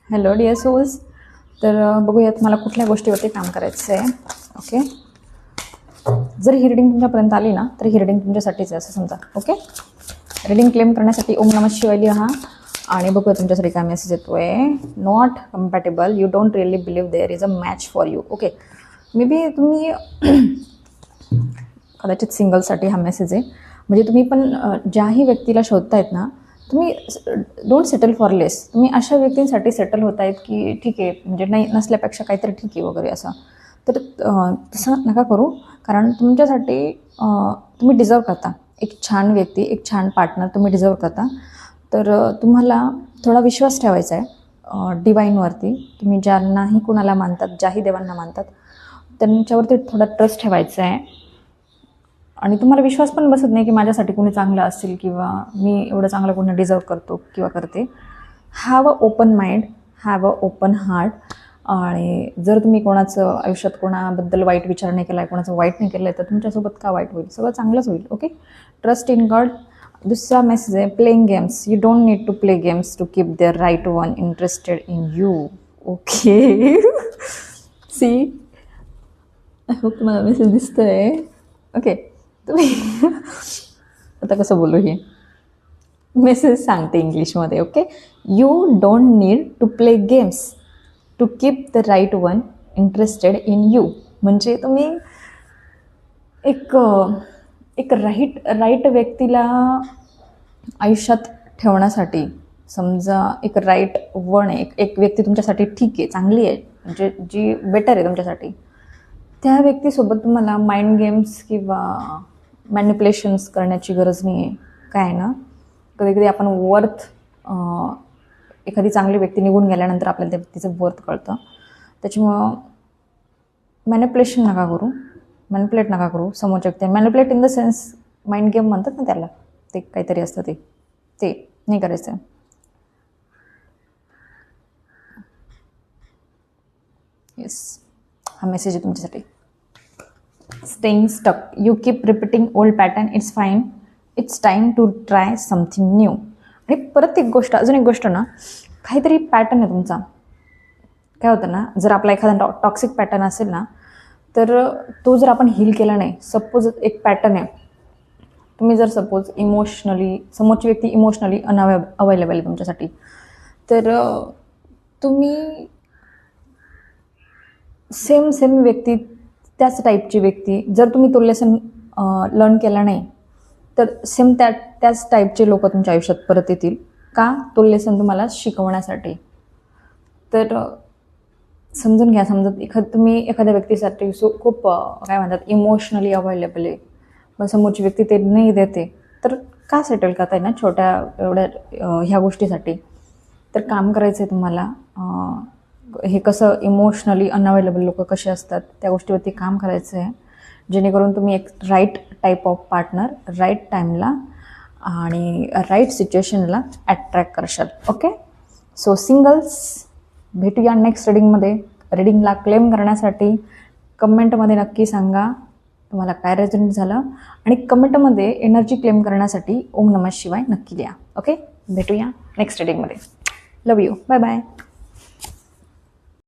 Hello dear souls. तर बघूयात मला कुठल्या गोष्टीवरती काम करायचं आहे. ओके, जर ही रिडिंग तुमच्यापर्यंत आली ना तर ही रिडिंग तुमच्यासाठीच आहे असं समजा. ओके, रिडिंग क्लेम करण्यासाठी ओम नमः शिवाय लिहा आणि बघूया तुमच्यासाठी काय मेसेज येतो आहे. Not compatible, you don't really believe there is a match for you. Okay, maybe तुम्ही कदाचित सिंगलसाठी हा मेसेज आहे. म्हणजे तुम्ही पण ज्याही व्यक्तीला शोधतायत ना, तुम्ही डोंट सेटल फॉर लेस. तुम्ही अशा व्यक्तींसाठी सेटल होत आहेत की ठीक आहे, म्हणजे नाही नसल्यापेक्षा काहीतरी ठीक आहे वगैरे असं. तर तसं नका करू, कारण तुमच्यासाठी तुम्ही डिझर्व करता एक छान व्यक्ती, एक छान पार्टनर तुम्ही डिझर्व करता. तर तुम्हाला थोडा विश्वास ठेवायचा आहे डिवाईनवरती. तुम्ही ज्यांनाही कुणाला मानतात, ज्याही देवांना मानतात, त्यांच्यावरती थोडा ट्रस्ट ठेवायचा आहे. आणि तुम्हाला विश्वास पण बसत नाही की माझ्यासाठी कोणी चांगलं असेल किंवा मी एवढं चांगलं कोणी डिझर्व करतो किंवा करते. Have a open mind, have a open heart. आणि जर तुम्ही कोणाचं आयुष्यात कोणाबद्दल वाईट विचार नाही केला आहे, कोणाचं वाईट नाही केलं आहे, तर तुमच्यासोबत का वाईट होईल? सगळं चांगलंच होईल. Okay, trust in God. दुसरा मेसेज आहे playing games. You don't need to play games to keep their right one interested in you. Okay see, I hope तुम्हाला मेसेज दिसतोय आहे. ओके, तुम्ही आता कसं बोलू हे मेसेज सांगते इंग्लिशमध्ये. Okay, you don't need to play games to keep the right one interested in you. म्हणजे तुम्ही एक एक राईट व्यक्तीला आयुष्यात ठेवण्यासाठी, समजा एक राईट वन आहे, एक व्यक्ती तुमच्यासाठी ठीक आहे, चांगली आहे, म्हणजे जी बेटर आहे तुमच्यासाठी, त्या व्यक्तीसोबत तुम्हाला माइंड गेम्स किंवा मॅनिप्युलेशन्स करण्याची गरज नाही आहे. काय आहे ना, कधी कधी आपण एखादी चांगली व्यक्ती निघून गेल्यानंतर आपल्याला त्या व्यक्तीचं वर्थ कळतं. त्याच्यामुळं मॅनिप्युलेशन नका करू, मॅनिप्युलेट नका करू समोरच्या व्यक्ती. Manipulate in the sense mind game म्हणतात ना त्याला, ते काहीतरी असतं, ते नाही करायचं आहे. येस, हा मेसेज आहे तुमच्यासाठी. Staying stuck, you keep repeating old pattern, it's fine, it's time to try something new. आणि परत एक गोष्ट, अजून एक गोष्ट ना, काहीतरी पॅटर्न आहे तुमचा. काय होतं ना, जर आपला एखादा टॉक्सिक पॅटर्न असेल ना, तर तो जर आपण हील केला नाही, सपोज एक पॅटर्न आहे, तुम्ही जर सपोज इमोशनली, समोरची व्यक्ती इमोशनली अवेलेबल आहे तुमच्यासाठी, तर तुम्ही सेम व्यक्ती, त्याच टाईपची व्यक्ती, जर तुम्ही तो लेसन लर्न केला नाही तर सेम त्याच टाईपचे लोक तुमच्या आयुष्यात परत येतील. का? तो लेसन तुम्हाला शिकवण्यासाठी. तर समजून घ्या. समजा तुम्ही एखाद्या व्यक्तीसाठी खूप काय म्हणतात इमोशनली अवेलेबल आहे, पण समोरची व्यक्ती ते नाही देते, तर का सेटल करताय ना छोट्या एवढ्या ह्या गोष्टीसाठी? तर काम करायचं आहे तुम्हाला. हे कसं इमोशनली अनअवेलेबल लोक कसे असतात त्या गोष्टीवरती काम करायचं आहे, जेणेकरून तुम्ही एक right type of partner right टाईमला आणि राईट सिच्युएशनला ॲट्रॅक्ट करशाल. ओके, सो सिंगल्स, भेटूया नेक्स्ट रिडिंगमध्ये. रिडिंगला क्लेम करण्यासाठी कमेंटमध्ये नक्की सांगा तुम्हाला काय रेझोनेट झालं, आणि कमेंटमध्ये एनर्जी क्लेम करण्यासाठी ओम नमः शिवाय नक्की लिहा. ओके, भेटूया नेक्स्ट रिडिंगमध्ये. Love you, bye bye.